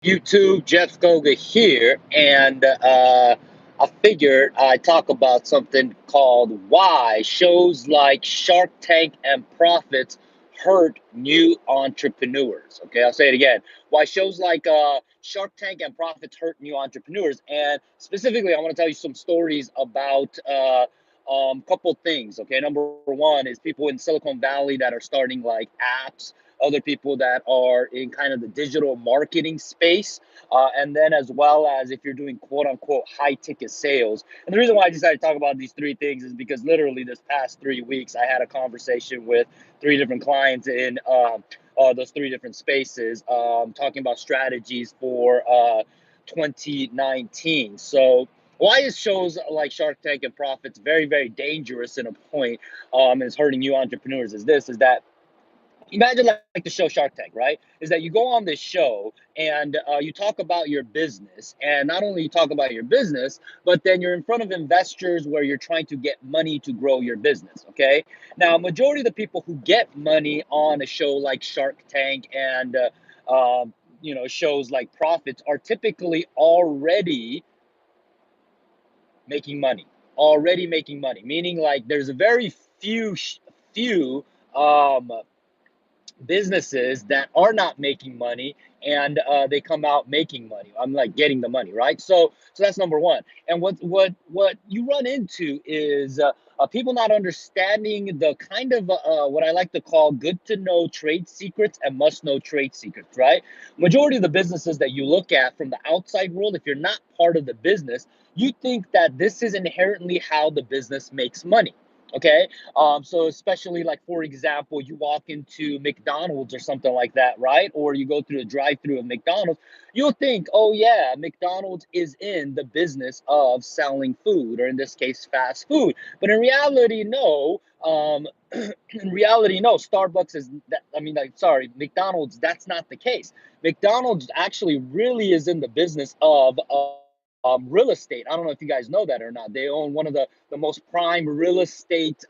YouTube, Jeff Coga here, and I figured I'd talk about something called why shows like Shark Tank and Profits hurt new entrepreneurs. Okay, I'll say it again. Why shows like Shark Tank and Profits hurt new entrepreneurs, and specifically, I want to tell you some stories about couple things. Okay, number one is people in Silicon Valley that are starting like apps, other people that are in kind of the digital marketing space, and then as well as if you're doing quote unquote high ticket sales. And the reason why I decided to talk about these three things is because literally this past 3 weeks, I had a conversation with three different clients in those three different spaces, talking about strategies for 2019. So why is shows like Shark Tank and Profits very, very dangerous in a point, is hurting you entrepreneurs is that imagine like the show Shark Tank, right? Is that you go on this show and you talk about your business, and not only you talk about your business, but then you're in front of investors where you're trying to get money to grow your business. Okay, now majority of the people who get money on a show like Shark Tank and shows like Profits are typically already making money, meaning like there's a very few um, businesses that are not making money, and they come out making money. I'm like getting the money, right? So that's number one. And what you run into is people not understanding the kind of what I like to call good to know trade secrets and must know trade secrets, right? Majority of the businesses that you look at from the outside world, if you're not part of the business, you think that this is inherently how the business makes money. Okay, so especially like for example, you walk into McDonald's or something like that, right? Or you go through a drive-through of McDonald's, you'll think, oh yeah, McDonald's is in the business of selling food, or in this case, fast food. But in reality, no. In reality, no. Starbucks is that. I mean, like, sorry, McDonald's. That's not the case. McDonald's actually really is in the business of real estate. I don't know if you guys know that or not. They own one of the most prime real estate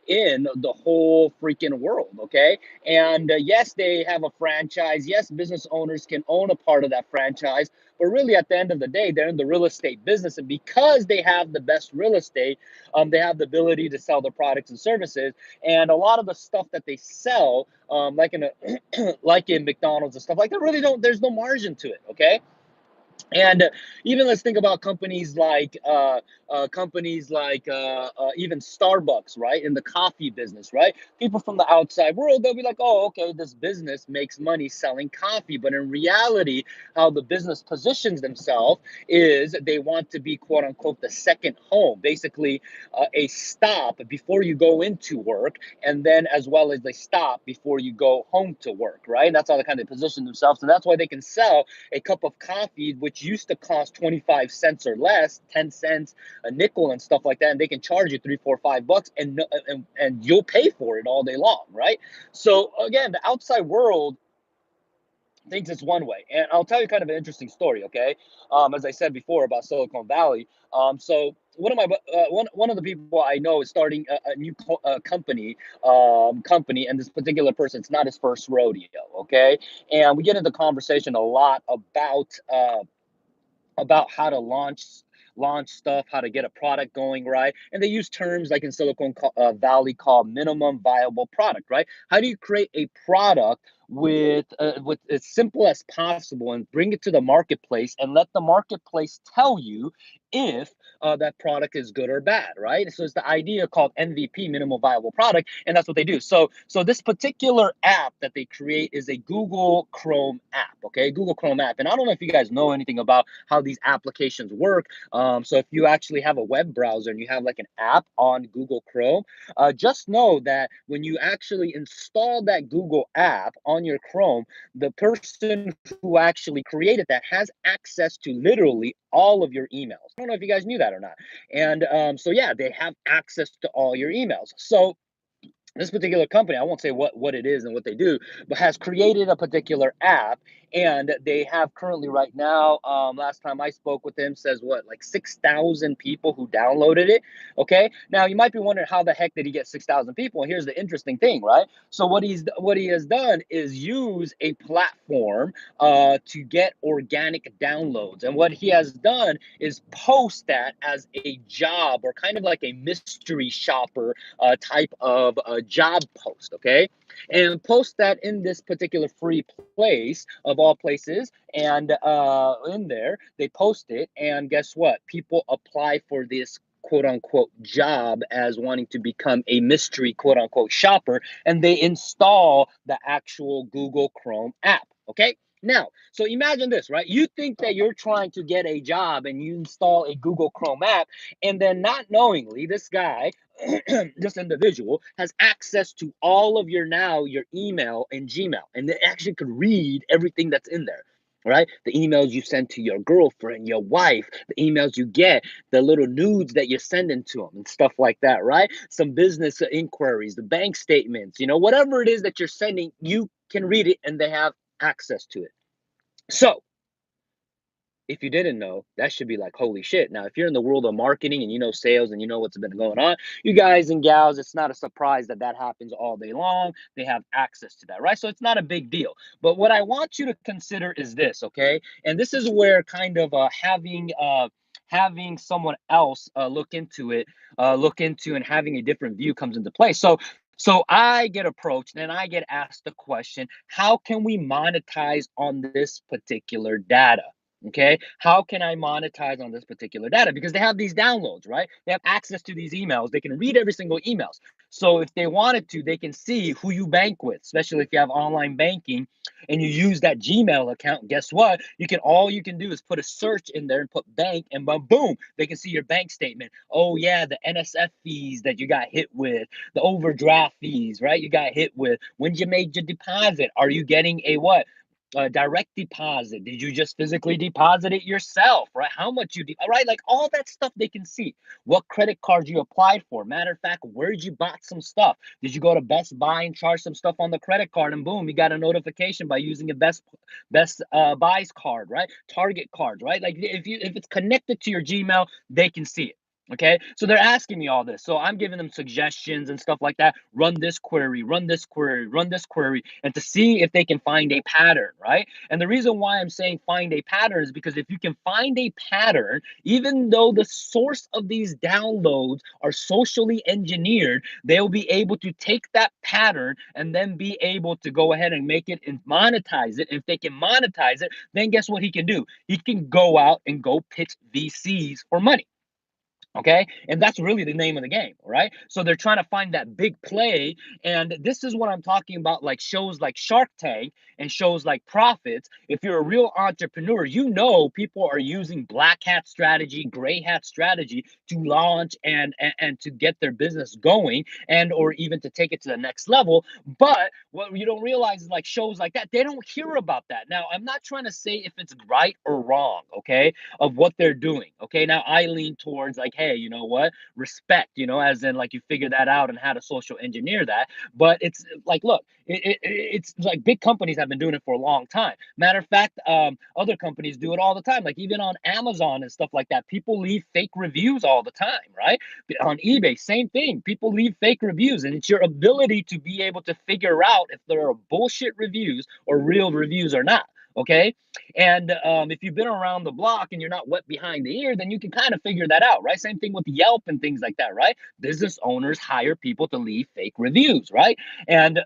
in the whole freaking world. Okay. And yes, they have a franchise. Yes, business owners can own a part of that franchise. But really, at the end of the day, they're in the real estate business. And because they have the best real estate, they have the ability to sell their products and services. And a lot of the stuff that they sell, like in McDonald's and stuff like that, really don't, there's no margin to it. Okay. And even let's think about companies like even Starbucks, right? In the coffee business, right? People from the outside world, they'll be like, oh, okay, this business makes money selling coffee. But in reality, how the business positions themselves is they want to be, quote unquote, the second home, basically a stop before you go into work, and then as well as they stop before you go home to work, right? And that's how they kind of position themselves. And that's why they can sell a cup of coffee, which used to cost 25 cents or less, 10 cents, a nickel, and stuff like that. And they can charge you three, 4, $5, and you'll pay for it all day long, right? So again, the outside world thinks it's one way. And I'll tell you kind of an interesting story, okay? As I said before about Silicon Valley. So one of the people I know is starting a new company, and this particular person, it's not his first rodeo, okay? And we get into conversation a lot about how to launch stuff, how to get a product going, right? And they use terms like in Valley called minimum viable product, right? How do you create a product with as simple as possible and bring it to the marketplace and let the marketplace tell you if that product is good or bad, right? So it's the idea called MVP, minimal viable product, and that's what they do. So this particular app that they create is a Google Chrome app, okay? Google Chrome app. And I don't know if you guys know anything about how these applications work. So if you actually have a web browser and you have like an app on Google Chrome, just know that when you actually install that Google app on your Chrome, the person who actually created that has access to literally all of your emails. I don't know if you guys knew that or not. And so yeah, they have access to all your emails. So this particular company, I won't say what it is and what they do, but has created a particular app, And they have currently right now, last time I spoke with him, says what, like 6,000 people who downloaded it. Okay, now you might be wondering how the heck did he get 6,000 people? And here's the interesting thing, right? So what he has done is use a platform to get organic downloads. And what he has done is post that as a job, or kind of like a mystery shopper type of job post, okay? And post that in this particular free place of all places. And in there, they post it. And guess what? People apply for this quote unquote job as wanting to become a mystery quote unquote shopper, and they install the actual Google Chrome app. Okay. Now, so imagine this, right? You think that you're trying to get a job and you install a Google Chrome app, and then not knowingly, this guy, this individual, has access to all of your email and Gmail, and they actually could read everything that's in there. Right? The emails you send to your girlfriend, your wife, the emails you get, the little nudes that you're sending to them, and stuff like that, right? Some business inquiries, the bank statements, whatever it is that you're sending, you can read it and they have access to it. So, if you didn't know, that should be like, holy shit. Now, if you're in the world of marketing and you know sales and you know what's been going on, you guys and gals, it's not a surprise that that happens all day long. They have access to that, right? So it's not a big deal. But what I want you to consider is this, okay? And this is where kind of having someone else look into and having a different view comes into play. So I get approached and I get asked the question, how can we monetize on this particular data? Okay, how can I monetize on this particular data? Because they have these downloads, right? They have access to these emails. They can read every single emails. So if they wanted to, they can see who you bank with, especially if you have online banking and you use that Gmail account. Guess what? All you can do is put a search in there and put bank, and boom, they can see your bank statement. Oh yeah, the NSF fees that you got hit with, the overdraft fees, right? You got hit with. When you made your deposit, are you getting a what? Direct deposit? Did you just physically deposit it yourself, right? How much right? Like all that stuff they can see. What credit card you applied for. Matter of fact, where did you bought some stuff? Did you go to Best Buy and charge some stuff on the credit card, and boom, you got a notification by using a Best Buys card, right? Target cards, right? Like if it's connected to your Gmail, they can see it. Okay, so they're asking me all this. So I'm giving them suggestions and stuff like that. Run this query, run this query, run this query, and to see if they can find a pattern, right? And the reason why I'm saying find a pattern is because if you can find a pattern, even though the source of these downloads are socially engineered, they'll be able to take that pattern and then be able to go ahead and make it and monetize it. If they can monetize it, then guess what he can do? He can go out and go pitch VCs for money. Okay, and that's really the name of the game, right? So they're trying to find that big play, and this is what I'm talking about, like shows like Shark Tank and shows like Profits. If you're a real entrepreneur, people are using black hat strategy, gray hat strategy to launch and to get their business going, and or even to take it to the next level. But what you don't realize is, like, shows like that, they don't hear about that. Now, I'm not trying to say if it's right or wrong, okay, of what they're doing. Okay, now I lean towards, like, hey, you know what? Respect, as in, like, you figure that out and how to social engineer that. But it's like, look, it's like big companies have been doing it for a long time. Matter of fact, other companies do it all the time. Like even on Amazon and stuff like that, people leave fake reviews all the time, right? On eBay, same thing. People leave fake reviews, and it's your ability to be able to figure out if there are bullshit reviews or real reviews or not. Okay, and if you've been around the block and you're not wet behind the ear, then you can kind of figure that out, right? Same thing with Yelp and things like that, right? Business owners hire people to leave fake reviews, right? And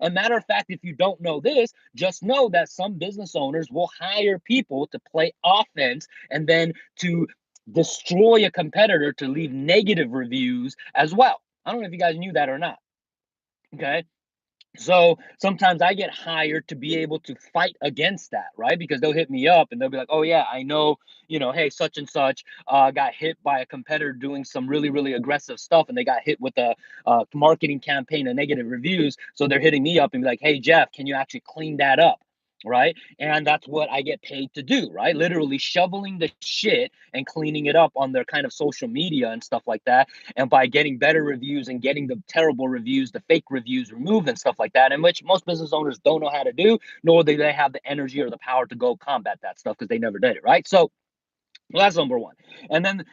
and matter of fact, if you don't know this, just know that some business owners will hire people to play offense and then to destroy a competitor to leave negative reviews as well. I don't know if you guys knew that or not. Okay. So sometimes I get hired to be able to fight against that, right? Because they'll hit me up and they'll be like, oh, yeah, I know, hey, such and such got hit by a competitor doing some really, really aggressive stuff. And they got hit with a marketing campaign of negative reviews. So they're hitting me up and be like, hey, Jeff, can you actually clean that up? right? And that's what I get paid to do, right? Literally shoveling the shit and cleaning it up on their kind of social media and stuff like that. And by getting better reviews and getting the terrible reviews, the fake reviews removed and stuff like that, and which most business owners don't know how to do, nor do they have the energy or the power to go combat that stuff because they never did it, right? So well, that's number one. And then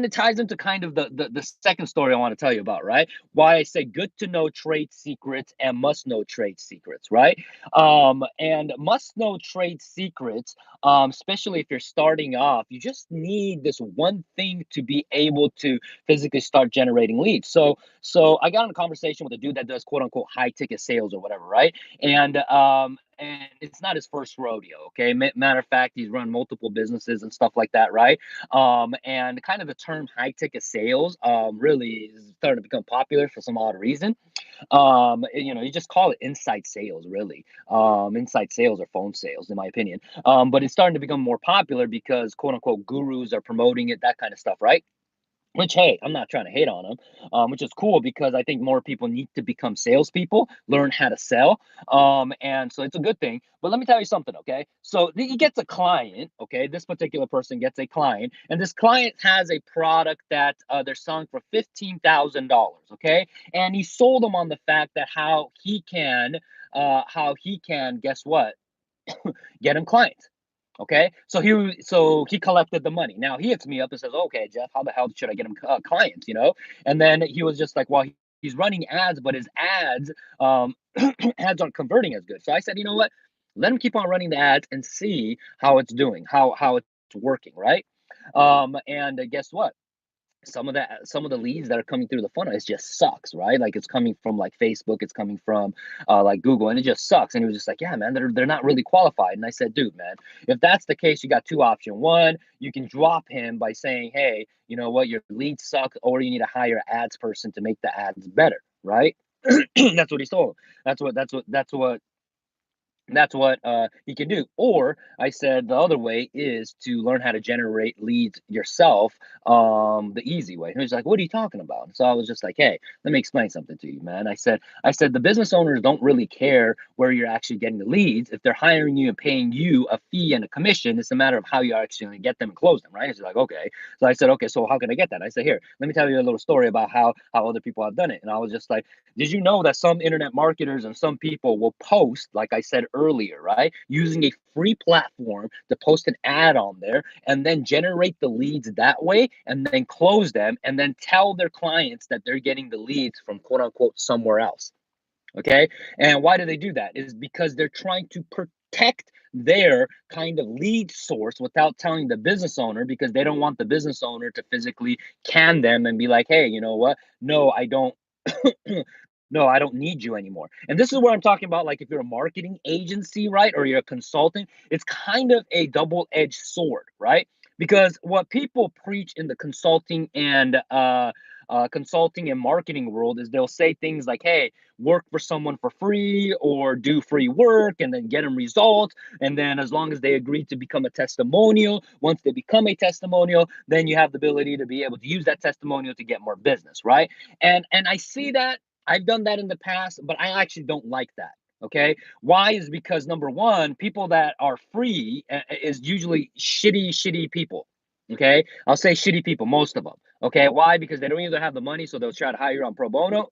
it ties into kind of the second story I want to tell you about, right? Why I say good to know trade secrets and must know trade secrets, right? And must know trade secrets, especially if you're starting off, you just need this one thing to be able to physically start generating leads. So I got in a conversation with a dude that does quote unquote high ticket sales or whatever, right? And it's not his first rodeo. Okay, matter of fact, he's run multiple businesses and stuff like that, right? And kind of the term high ticket sales really is starting to become popular for some odd reason. You just call it inside sales, really. Inside sales or phone sales, in my opinion. But it's starting to become more popular because quote unquote gurus are promoting it, that kind of stuff, right? Which, hey, I'm not trying to hate on them, which is cool because I think more people need to become salespeople, learn how to sell. And so it's a good thing. But let me tell you something, okay? So he gets a client, okay? This particular person gets a client, and this client has a product that they're selling for $15,000, okay? And he sold them on the fact that how he can, guess what? Get him clients. Okay, so he collected the money. Now he hits me up and says, "Okay, Jeff, how the hell should I get him clients?" And then he was just like, "Well, he's running ads, but his ads ads aren't converting as good." So I said, "You know what? Let him keep on running the ads and see how it's doing, how it's working, right?" And guess what? Some of the leads that are coming through the funnel, it just sucks, right? Like it's coming from like Facebook, it's coming from like Google, and it just sucks. And he was just like, yeah, man, they're not really qualified. And I said, dude, man, if that's the case, you got two options. One, you can drop him by saying, hey, you know what, your leads suck, or you need to hire an ads person to make the ads better, right? That's what he told. That's what he can do. Or I said the other way is to learn how to generate leads yourself, the easy way. And he was like, "What are you talking about?" And so I was just like, "Hey, let me explain something to you, man." I said the business owners don't really care where you're actually getting the leads. If they're hiring you and paying you a fee and a commission, it's a matter of how you actually gonna get them and close them, right? He's like, "Okay." So I said, "Okay, so how can I get that?" I said, "Here, let me tell you a little story about how other people have done it." And I was just like, did you know that some internet marketers and some people will post, like I said earlier, right? Using a free platform to post an ad on there and then generate the leads that way and then close them and then tell their clients that they're getting the leads from quote unquote somewhere else. Okay. And why do they do that? Is because they're trying to protect their kind of lead source without telling the business owner because they don't want the business owner to physically can them and be like, hey, you know what? No, I don't. No, I don't need you anymore. And this is where I'm talking about, like, if you're a marketing agency, right, or you're a consultant, it's kind of a double-edged sword, right? Because what people preach in the consulting and marketing world is they'll say things like, "Hey, work for someone for free or do free work and then get them results. And then as long as they agree to become a testimonial, once they become a testimonial, then you have the ability to be able to use that testimonial to get more business, right?" And I see that. I've done that in the past, but I actually don't like that. Okay. Why is because number one, people that are free is usually shitty people. Okay. I'll say shitty people, most of them. Okay. Why? Because they don't either have the money, so they'll try to hire you on pro bono,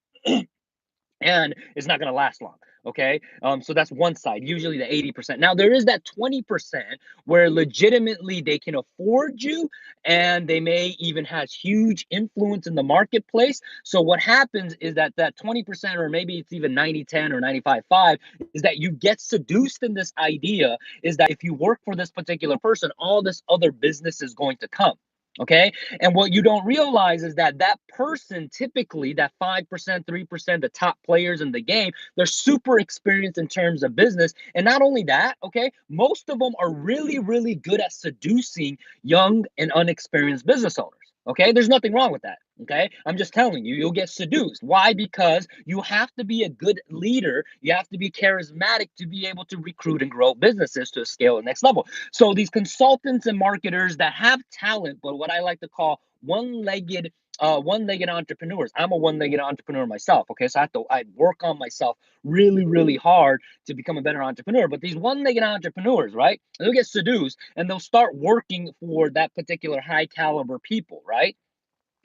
and it's not going to last long. Okay. So that's one side, usually the 80%. Now, there is that 20% where legitimately they can afford you and they may even has huge influence in the marketplace. So what happens is that 20%, or maybe it's even 90-10 or 95-5, is that you get seduced in this idea is that if you work for this particular person, all this other business is going to come. Okay. And what you don't realize is that person, typically that 5%, 3%, the top players in the game, they're super experienced in terms of business. And not only that, okay, most of them are really, really good at seducing young and unexperienced business owners. Okay. There's nothing wrong with that. Okay, I'm just telling you, you'll get seduced. Why? Because you have to be a good leader. You have to be charismatic to be able to recruit and grow businesses to scale the next level. So these consultants and marketers that have talent, but what I like to call one-legged entrepreneurs. I'm a one-legged entrepreneur myself. Okay, so I work on myself really, really hard to become a better entrepreneur. But these one-legged entrepreneurs, right? They'll get seduced and they'll start working for that particular high caliber people, right?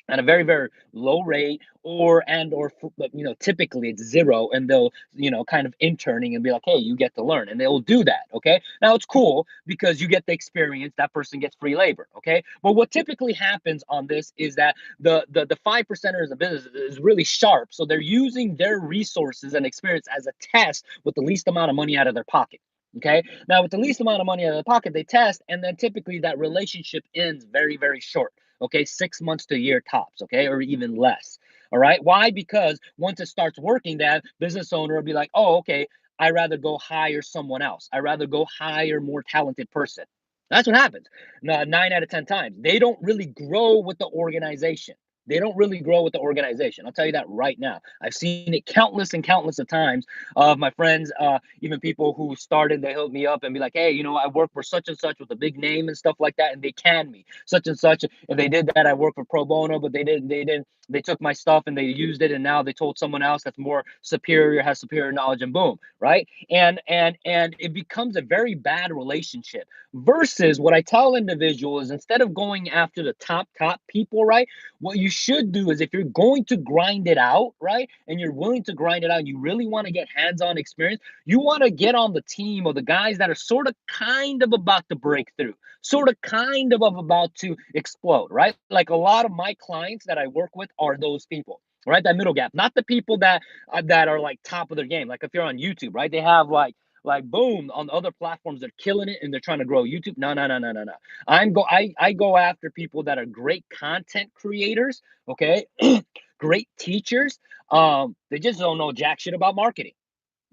At a very, very low rate, typically it's zero, and they'll kind of interning and be like, hey, you get to learn, and they will do that. Okay, now it's cool because you get the experience, that person gets free labor. Okay, but what typically happens on this is that the 5%ers of business is really sharp, so they're using their resources and experience as a test with the least amount of money out of their pocket. Okay, now with the least amount of money out of their pocket, they test, and then typically that relationship ends very, very short. Okay, 6 months to a year tops. Okay, or even less. All right, why? Because once it starts working, that business owner will be like, oh, okay, I rather go hire someone else. I rather go hire more talented person. That's what happens. 9 out of 10 times they don't really grow with the organization. They don't really grow with the organization. I'll tell you that right now. I've seen it countless and countless of times of my friends, even people who started, they hook me up and be like, hey, I work for such and such with a big name and stuff like that, and they can me such and such. If they did that, I work for pro bono, but they took my stuff and they used it, and now they told someone else that's more superior, has superior knowledge, and boom, right? And it becomes a very bad relationship. Versus what I tell individuals, instead of going after the top people, right? What you should do is, if you're going to grind it out, right, and you're willing to grind it out, and you really want to get hands-on experience, you want to get on the team of the guys that are sort of kind of about to break through, sort of kind of about to explode, right? Like a lot of my clients that I work with are those people. Right, that middle gap, not the people that are like top of their game. Like if you're on YouTube, right, they have like boom on other platforms, they're killing it and they're trying to grow YouTube. No, no, no, no, no, no. I go after people that are great content creators, okay, great teachers. They just don't know jack shit about marketing.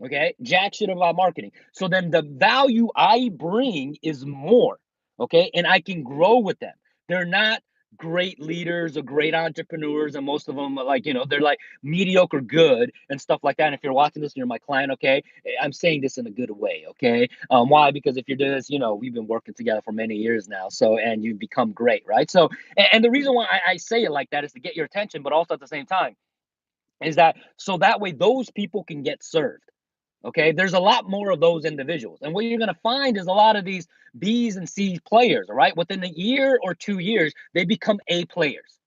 Okay, jack shit about marketing. So then the value I bring is more. Okay, and I can grow with them. They're not great leaders or great entrepreneurs, and most of them are like, they're like mediocre good and stuff like that. And if you're watching this and you're my client, okay, I'm saying this in a good way. Okay, why? Because if you're doing this, we've been working together for many years now, so, and you've become great, right? So, and the reason why I say it like that is to get your attention, but also at the same time is that so that way those people can get served. Okay, there's a lot more of those individuals. And what you're going to find is a lot of these B's and C's players, all right, within a year or 2 years, they become A players.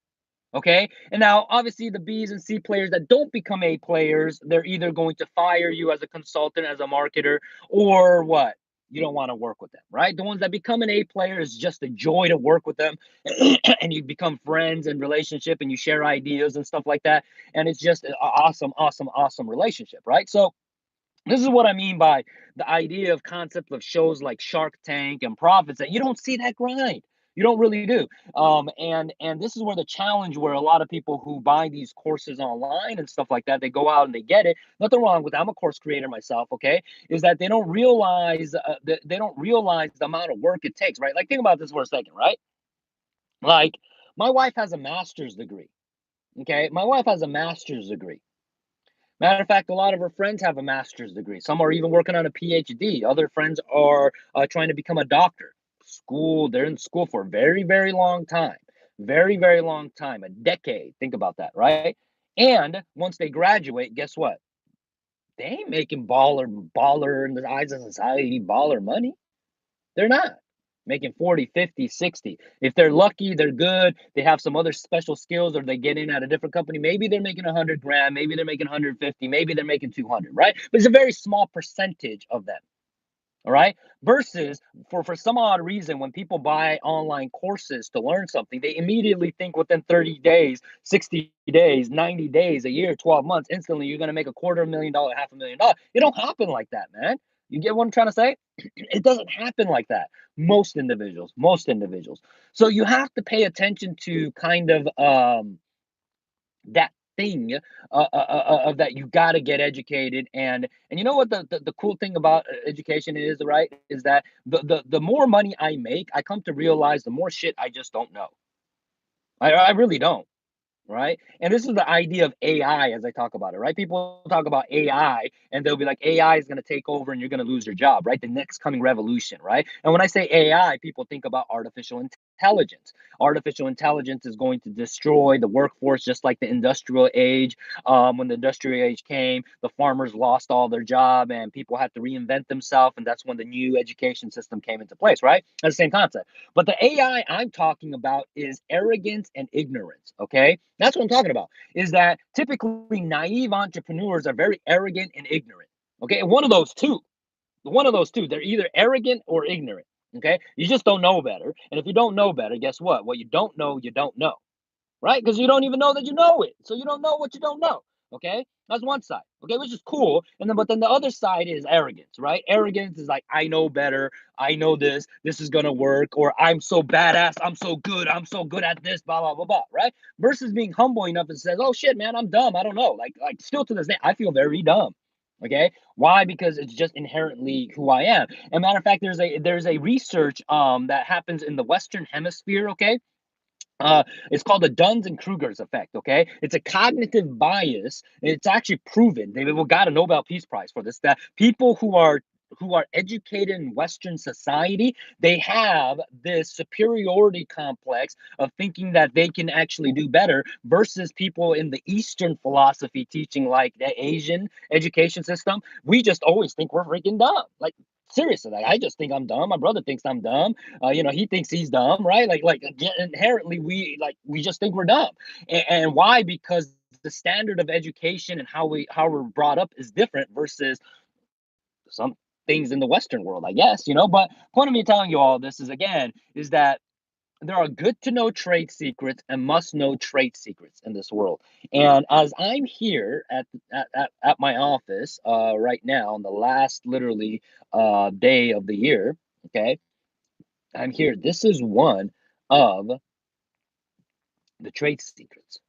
Okay, and now obviously the B's and C players that don't become A players, they're either going to fire you as a consultant, as a marketer, or what? You don't want to work with them, right? The ones that become an A player is just a joy to work with them, and you become friends and relationship, and you share ideas and stuff like that, and it's just an awesome, awesome, awesome relationship, right? So this is what I mean by the idea of concept of shows like Shark Tank and Profits, that you don't see that grind. You don't really do. And this is where the challenge, where a lot of people who buy these courses online and stuff like that, they go out and they get it. Nothing wrong with that. I'm a course creator myself. Okay, is that they don't realize the amount of work it takes. Right? Like think about this for a second. Right? Like my wife has a master's degree. Okay, my wife has a master's degree. Matter of fact, a lot of her friends have a master's degree. Some are even working on a PhD. Other friends are trying to become a doctor. They're in school for a very, very long time. Very, very long time, a decade. Think about that, right? And once they graduate, guess what? They ain't making baller in the eyes of society, baller money. They're not making 40, 50, 60. If they're lucky, they're good. They have some other special skills, or they get in at a different company. Maybe they're making 100 grand. Maybe they're making 150. Maybe they're making 200, right? But it's a very small percentage of them. All right. Versus for some odd reason, when people buy online courses to learn something, they immediately think within 30 days, 60 days, 90 days, a year, 12 months, instantly you're going to make $250,000, $500,000. It don't happen like that, man. You get what I'm trying to say? It doesn't happen like that. Most individuals. So you have to pay attention to kind of that thing of that you got to get educated. And you know what the cool thing about education is, right, is that the more money I make, I come to realize the more shit I just don't know. I really don't. right? And this is the idea of AI as I talk about it, right? People talk about AI and they'll be like, AI is going to take over and you're going to lose your job, right? The next coming revolution, right? And when I say AI, people think about artificial intelligence. Artificial intelligence is going to destroy the workforce just like the industrial age. When the industrial age came, the farmers lost all their job and people had to reinvent themselves. And that's when the new education system came into place, right? That's the same concept. But the AI I'm talking about is arrogance and ignorance. Okay. That's what I'm talking about. Is that typically naive entrepreneurs are very arrogant and ignorant. Okay. And one of those two, they're either arrogant or ignorant. Okay. You just don't know better. And if you don't know better, guess what? What you don't know, you don't know, right? Because you don't even know that you know it. So you don't know what you don't know. Okay. That's one side. Okay. Which is cool. And then, but then the other side is arrogance, right? Arrogance is like, I know better. I know this. This is going to work. Or I'm so badass. I'm so good. I'm so good at this, blah, blah, blah, blah, right? Versus being humble enough and says, oh shit, man, I'm dumb. I don't know. Like still to this day, I feel very dumb. Okay. Why? Because it's just inherently who I am. And matter of fact, there's a research that happens in the Western hemisphere. Okay, it's called the Duns and Krugers effect. Okay, it's a cognitive bias. It's actually proven. They got a Nobel Peace Prize for this. That people who are educated in Western society, they have this superiority complex of thinking that they can actually do better versus people in the Eastern philosophy teaching, like the Asian education system. We just always think we're freaking dumb. Like seriously, like I just think I'm dumb. My brother thinks I'm dumb. He thinks he's dumb, right? Inherently, we just think we're dumb, and why? Because the standard of education and how we're brought up is different versus some things in the Western world, I guess. But point of me telling you all this is again is that there are good to know trade secrets and must know trade secrets in this world. And as I'm here at my office right now on the last literally day of the year, okay, I'm here. This is one of the trade secrets,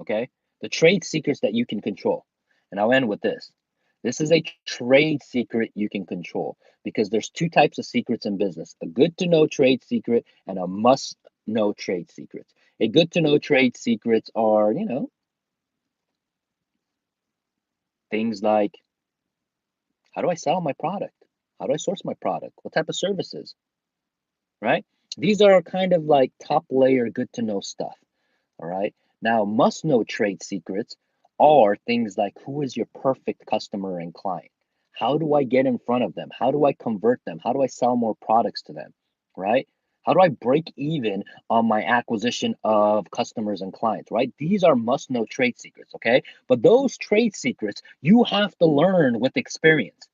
okay? The trade secrets that you can control. And I'll end with this. This is a trade secret you can control because there's two types of secrets in business, a good to know trade secret and a must know trade secrets. A good to know trade secrets are, things like how do I sell my product? How do I source my product? What type of services, right? These are kind of like top layer good to know stuff. All right. Now, must know trade secrets are things like who is your perfect customer and client? How do I get in front of them? How do I convert them? How do I sell more products to them? Right? How do I break even on my acquisition of customers and clients? Right? These are must know trade secrets. Okay. But those trade secrets you have to learn with experience.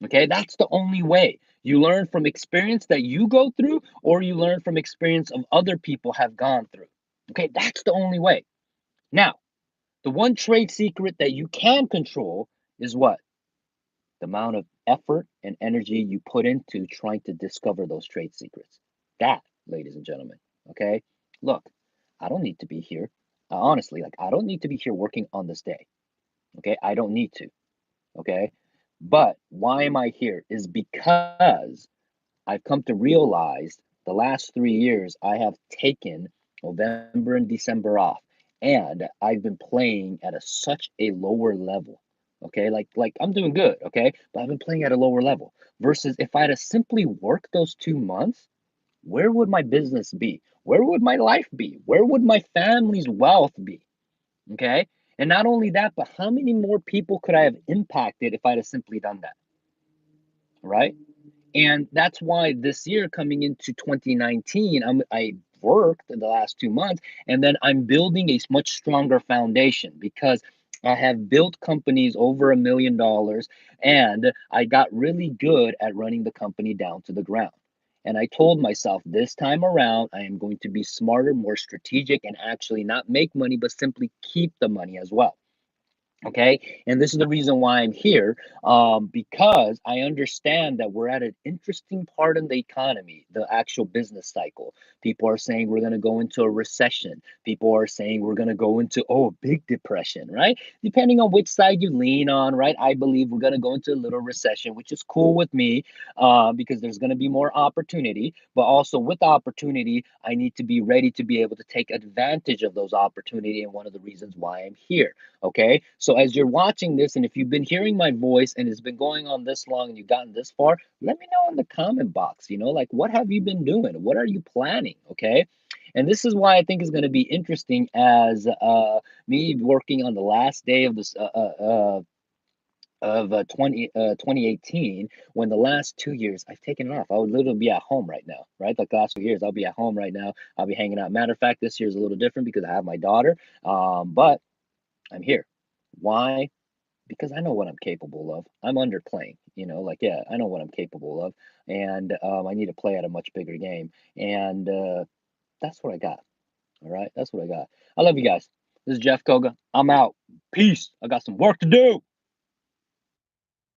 Okay. That's the only way. You learn from experience that you go through, or you learn from experience of other people have gone through. Okay, that's the only way. Now, the one trade secret that you can control is what? The amount of effort and energy you put into trying to discover those trade secrets. That, ladies and gentlemen, okay? Look, I don't need to be here. Honestly, like, I don't need to be here working on this day. Okay, I don't need to. Okay, but why am I here? Is because I've come to realize the last 3 years I have taken November and December off, and I've been playing at such a lower level. Okay, like I'm doing good, okay, but I've been playing at a lower level. Versus if I had simply worked those 2 months, where would my business be? Where would my life be? Where would my family's wealth be? Okay, and not only that, but how many more people could I have impacted if I'd have simply done that? Right? And that's why this year coming into 2019, I worked in the last 2 months, and then I'm building a much stronger foundation because I have built companies over $1 million, and I got really good at running the company down to the ground. And I told myself this time around, I am going to be smarter, more strategic, and actually not make money, but simply keep the money as well. Okay, and this is the reason why I'm here, because I understand that we're at an interesting part in the economy, the actual business cycle. People are saying we're going to go into a recession. People are saying we're going to go into, oh, a big depression, right? Depending on which side you lean on, right? I believe we're going to go into a little recession, which is cool with me, because there's going to be more opportunity. But also with opportunity, I need to be ready to be able to take advantage of those opportunity, and one of the reasons why I'm here. Okay. So as you're watching this, and if you've been hearing my voice and it's been going on this long and you've gotten this far, let me know in the comment box, like what have you been doing? What are you planning? Okay. And this is why I think is going to be interesting as me working on the last day of this of 2018, when the last 2 years I've taken it off. I would literally be at home right now, right? Like the last 2 years, I'll be at home right now. I'll be hanging out. Matter of fact, this year is a little different because I have my daughter. But I'm here. Why? Because I know what I'm capable of. I'm underplaying, like, yeah, I know what I'm capable of. And I need to play at a much bigger game. And that's what I got. All right. That's what I got. I love you guys. This is Jeff Koga. I'm out. Peace. I got some work to do.